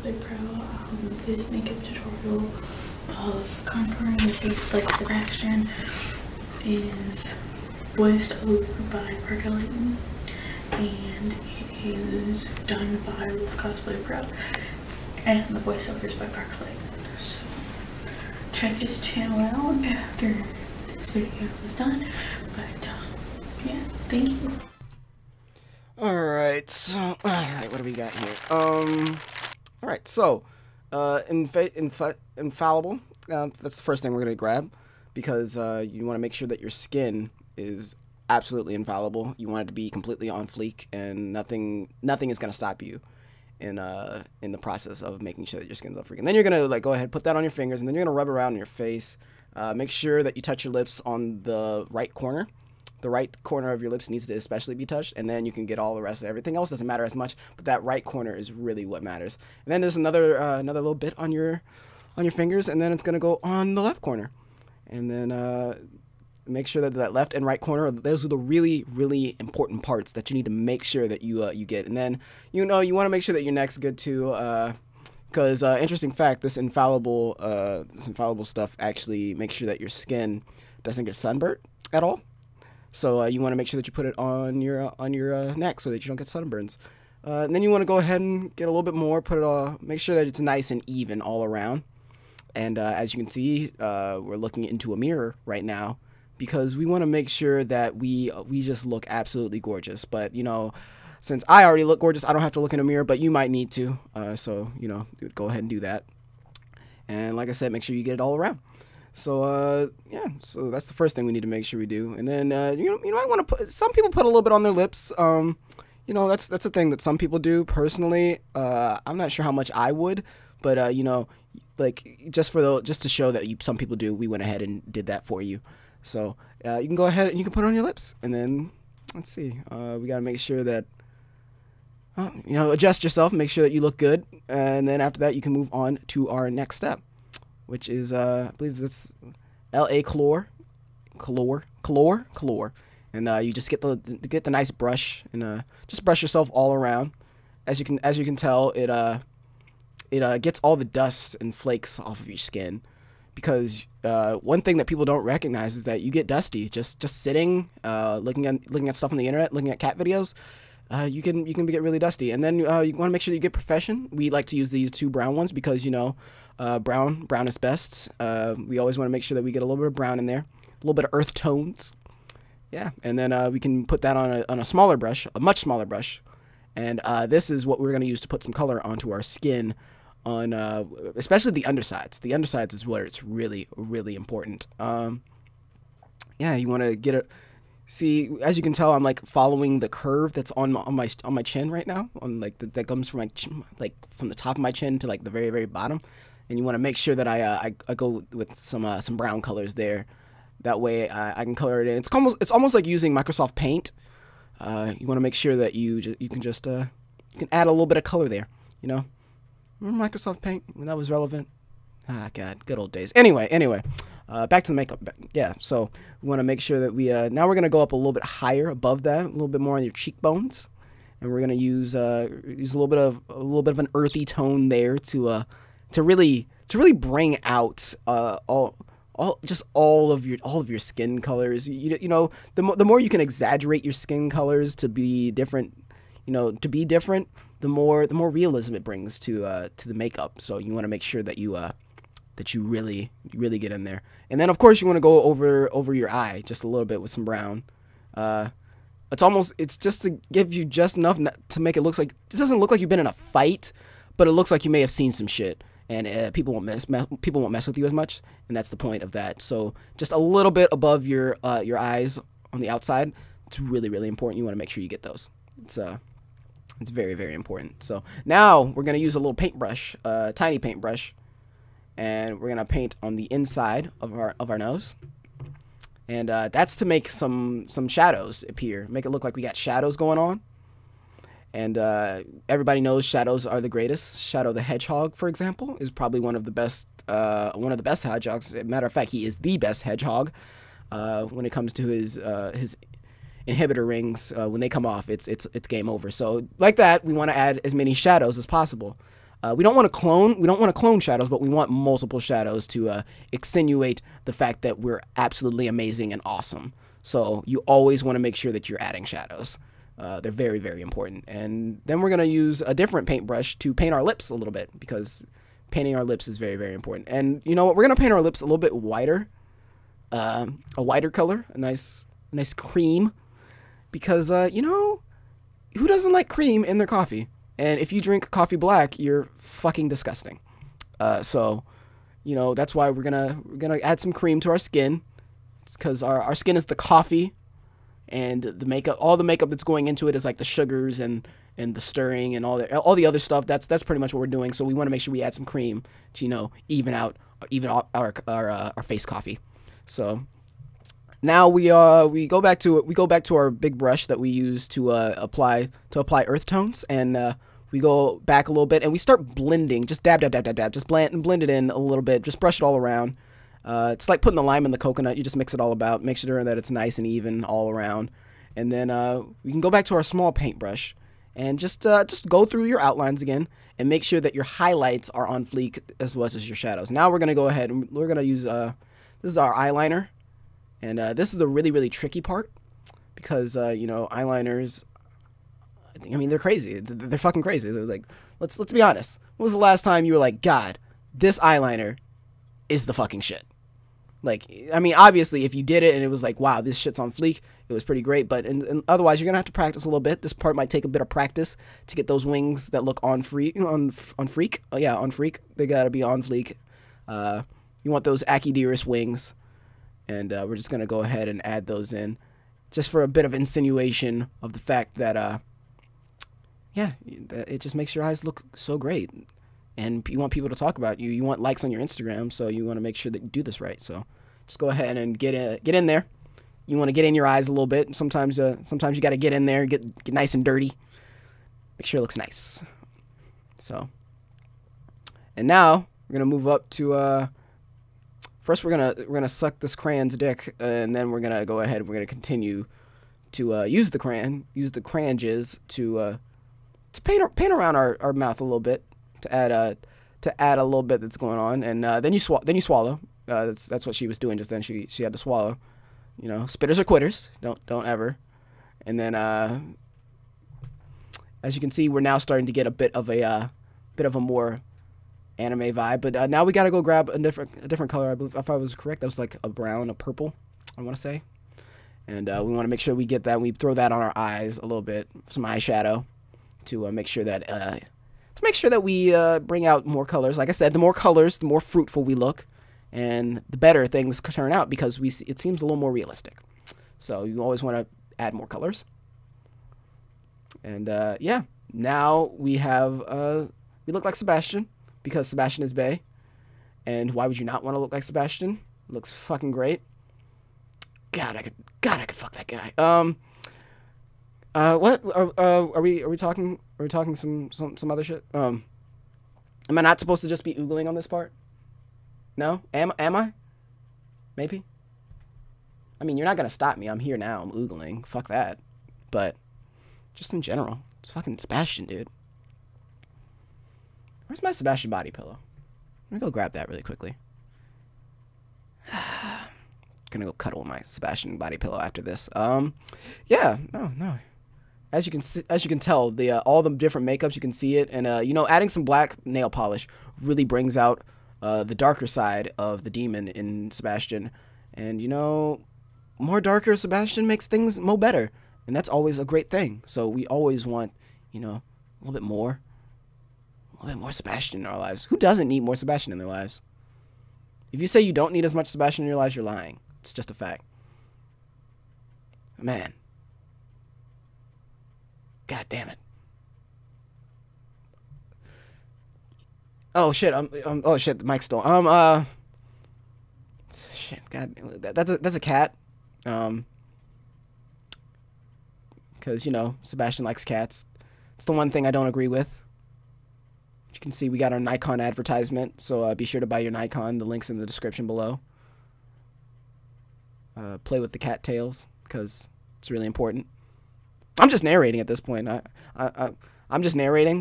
Cosplay Pro. This makeup tutorial of contouring with like Sebastian is voiced over by Percolating, and it is done by Cosplay Pro, and the voiceover is by Percolating. So check his channel out after this video is done. But yeah, thank you. Alright, so, what do we got here? Alright, so, infallible, that's the first thing we're going to grab, because, you want to make sure that your skin is absolutely infallible. You want it to be completely on fleek, and nothing is going to stop you in the process of making sure that your skin's on fleek. And then you're going to, like, go ahead, put that on your fingers, and then you're going to rub it around your face. Make sure that you touch your lips on the right corner. The right corner of your lips needs to especially be touched, and then you can get all the rest. Everything else doesn't matter as much, but that right corner is really what matters. And then there's another little bit on your fingers, and then it's gonna go on the left corner. And then make sure that that left and right corner, those are the really, really important parts that you need to make sure that you get. And then you want to make sure that your neck's good too, because interesting fact, this infallible stuff actually makes sure that your skin doesn't get sunburnt at all. So you want to make sure that you put it on your neck so that you don't get sunburns. And then you want to go ahead and get a little bit more, make sure that it's nice and even all around. And as you can see, we're looking into a mirror right now because we want to make sure that we just look absolutely gorgeous. But since I already look gorgeous, I don't have to look in a mirror, but you might need to. So go ahead and do that. And like I said, make sure you get it all around. So yeah, so that's the first thing we need to make sure we do. And then you might want to put, some people put a little bit on their lips. That's a thing that some people do. Personally, I'm not sure how much I would, but like just to show that some people do, we went ahead and did that for you. So you can go ahead and you can put it on your lips. And then let's see, we gotta make sure that adjust yourself, make sure that you look good, and then after that you can move on to our next step, which is I believe it's LA Color, and you just get the nice brush and just brush yourself all around. As you can tell, it gets all the dust and flakes off of your skin, because one thing that people don't recognize is that you get dusty just sitting, looking at stuff on the internet, looking at cat videos. You can get really dusty. And then you want to make sure that you get Profession. We like to use these two brown ones because brown is best. We always want to make sure that we get a little bit of brown in there, a little bit of earth tones. Yeah, and then we can put that on a smaller brush, a much smaller brush. And this is what we're going to use to put some color onto our skin, on especially the undersides. The undersides is where it's really, really important. Yeah, you want to get it. See, as you can tell, I'm like following the curve that's on my chin right now, that comes from like from the top of my chin to like the very, very bottom. And you want to make sure that I go with some brown colors there. That way I can color it in. It's almost like using Microsoft Paint. You want to make sure that you can add a little bit of color there. Remember Microsoft Paint when that was relevant? Ah, God, good old days. Anyway, back to the makeup. Yeah, so we want to make sure that we now we're gonna go up a little bit higher above that, a little bit more on your cheekbones, and we're gonna use a little bit of an earthy tone there to really bring out all of your skin colors. The more you can exaggerate your skin colors to be different, the more realism it brings to the makeup. So you want to make sure that you really get in there. And then of course you want to go over your eye just a little bit with some brown. It's just to give you just enough to make it look like, it doesn't look like you've been in a fight, but it looks like you may have seen some shit, and people won't mess with you as much, and that's the point of that. So just a little bit above your eyes on the outside. It's really, really important. You want to make sure you get those. It's very, very important. So now we're gonna use a little paintbrush, tiny paintbrush, and we're gonna paint on the inside of our nose, and that's to make some shadows appear, make it look like we got shadows going on. And everybody knows shadows are the greatest. Shadow the Hedgehog, for example, is probably one of the best hedgehogs. As a matter of fact, he is the best hedgehog when it comes to his inhibitor rings. When they come off, it's game over. So like that, we want to add as many shadows as possible. We don't want to clone. We don't want to clone shadows, but we want multiple shadows to accentuate the fact that we're absolutely amazing and awesome. So you always want to make sure that you're adding shadows. They're very, very important. And then we're gonna use a different paintbrush to paint our lips a little bit, because painting our lips is very, very important. And you know what? We're gonna paint our lips a little bit whiter, a whiter color, a nice cream, because you know, who doesn't like cream in their coffee? And if you drink coffee black, you're fucking disgusting. So, you know, that's why we're gonna add some cream to our skin. It's because our skin is the coffee, and the makeup, all the makeup that's going into it is like the sugars and the stirring and all the other stuff. That's pretty much what we're doing. So we want to make sure we add some cream to, you know, even out our face coffee. So now we go back to our big brush that we use to apply earth tones, and we go back a little bit and we start blending. Just dab, just blend it in a little bit. Just brush it all around. It's like putting the lime in the coconut. You just mix it all about, make sure that it's nice and even all around, and then we can go back to our small paintbrush and just go through your outlines again and make sure that your highlights are on fleek as well as your shadows. Now we're gonna go ahead and we're gonna use this is our eyeliner, and this is a really, really tricky part, because you know, eyeliners, I mean, they're crazy. They're fucking crazy. They're like, let's be honest. When was the last time you were like, God, this eyeliner is the fucking shit? Like, I mean, obviously, if you did it and it was like, wow, this shit's on fleek, it was pretty great. But and otherwise, you're gonna have to practice a little bit. This part might take a bit of practice to get those wings that look on freak. Oh yeah, on freak. They gotta be on fleek. You want those Akidiris wings, and we're just gonna go ahead and add those in, just for a bit of insinuation of the fact that yeah, it just makes your eyes look so great. And you want people to talk about you. You want likes on your Instagram, so you want to make sure that you do this right. So just go ahead and get in there. You want to get in your eyes a little bit. Sometimes you got to get in there, get nice and dirty. Make sure it looks nice. So, and now we're gonna move up to first we're gonna suck this crayon's dick, and then we're gonna go ahead and we're gonna continue to use the crayon jizz to paint around our mouth a little bit, to add a little bit that's going on, and then you swallow. That's what she was doing just then. She had to swallow. You know, spitters are quitters. Don't ever. And then as you can see, we're now starting to get a bit of a more anime vibe. But now we gotta go grab a different color. I believe, if I was correct, that was like a brown, a purple, I want to say. And we want to make sure we get that. We throw that on our eyes a little bit, some eyeshadow, to make sure that we bring out more colors. Like I said, the more colors, the more fruitful we look, and the better things turn out, because it seems a little more realistic. So you always want to add more colors. And yeah, now we look like Sebastian, because Sebastian is bae. And why would you not want to look like Sebastian? Looks fucking great. God, I could fuck that guy. What are we talking? Are we talking some other shit? Am I not supposed to just be oogling on this part? No? Am I? Maybe. I mean, you're not gonna stop me. I'm here now. I'm oogling. Fuck that. But just in general, it's fucking Sebastian, dude. Where's my Sebastian body pillow? Let me go grab that really quickly. Gonna go cuddle my Sebastian body pillow after this. Yeah, no. As you can tell, all the different makeups, you can see it, and you know, adding some black nail polish really brings out the darker side of the demon in Sebastian, and you know, more darker Sebastian makes things more better, and that's always a great thing. So we always want, you know, a little bit more Sebastian in our lives. Who doesn't need more Sebastian in their lives? If you say you don't need as much Sebastian in your lives, you're lying. It's just a fact. Man. God damn it. Oh shit, oh shit, the mic's still. Shit, god, that's a cat. Because, you know, Sebastian likes cats. It's the one thing I don't agree with. You can see we got our Nikon advertisement, so be sure to buy your Nikon. The link's in the description below. Play with the cattails, because it's really important. I'm just narrating at this point. I'm just narrating.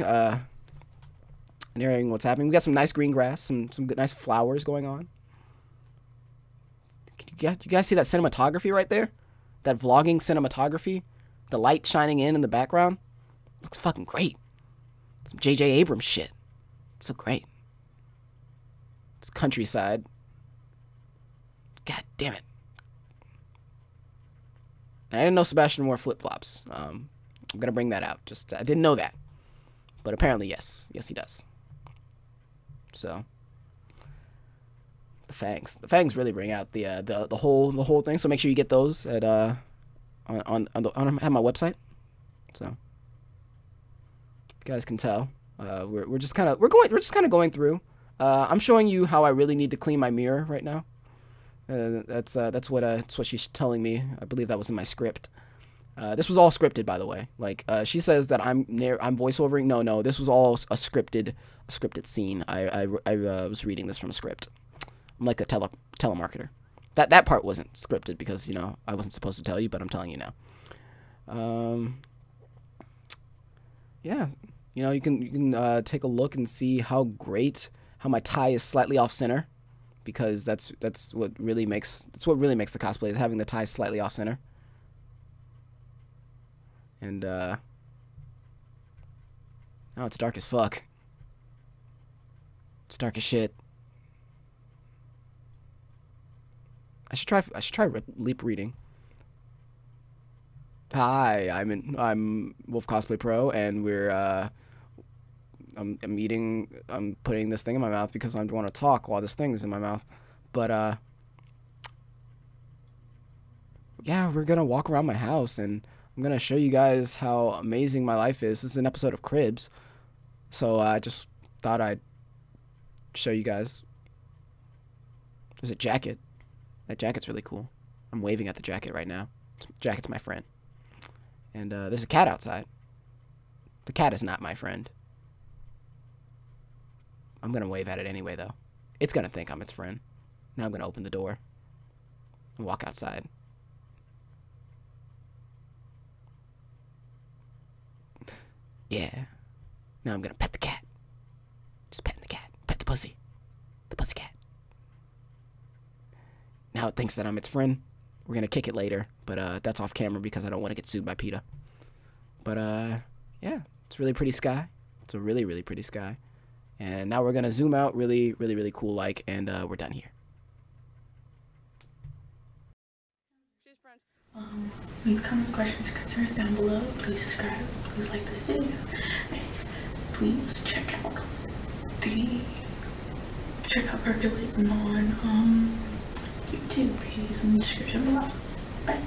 and hearing what's happening. We got some nice green grass, some good, nice flowers going on. You guys see that cinematography right there? That vlogging cinematography? The light shining in the background? Looks fucking great. Some J.J. Abrams shit. So great. It's countryside. God damn it. And I didn't know Sebastian wore flip-flops. I'm gonna bring that out. Just I didn't know that. But apparently, yes. Yes, he does. So the fangs really bring out the whole thing. So make sure you get those at at my website. So you guys can tell we're just kind of going through. I'm showing you how I really need to clean my mirror right now. That's what she's telling me. I believe that was in my script. This was all scripted, by the way. Like she says that I'm voiceovering. No, this was all a scripted scene. I was reading this from a script. I'm like a telemarketer. That part wasn't scripted because, you know, I wasn't supposed to tell you, but I'm telling you now. Yeah, you know, you can take a look and see how my tie is slightly off center, because that's what really makes the cosplay, is having the tie slightly off center. And oh, it's dark as fuck. It's dark as shit. I should try leap reading. Hi, I'm Wolf Cosplay Pro, and we're I'm putting this thing in my mouth because I want to talk while this thing is in my mouth. But yeah, we're gonna walk around my house, and I'm gonna show you guys how amazing my life is. This is an episode of Cribs, so I just thought I'd show you guys. There's a jacket. That jacket's really cool. I'm waving at the jacket right now. The jacket's my friend. And there's a cat outside. The cat is not my friend. I'm gonna wave at it anyway, though. It's gonna think I'm its friend. Now I'm gonna open the door and walk outside. Yeah. Now I'm gonna pet the cat. Just petting the cat. Pet the pussy. The pussy cat. Now it thinks that I'm its friend. We're gonna kick it later, but that's off camera because I don't want to get sued by PETA. But yeah, it's a really pretty sky. It's a really, really pretty sky. And now we're gonna zoom out really, really, really cool like, and we're done here. Leave comments, questions, concerns down below. Please subscribe. Please like this video. And please check out Percolating on YouTube. He's in the description below. Bye.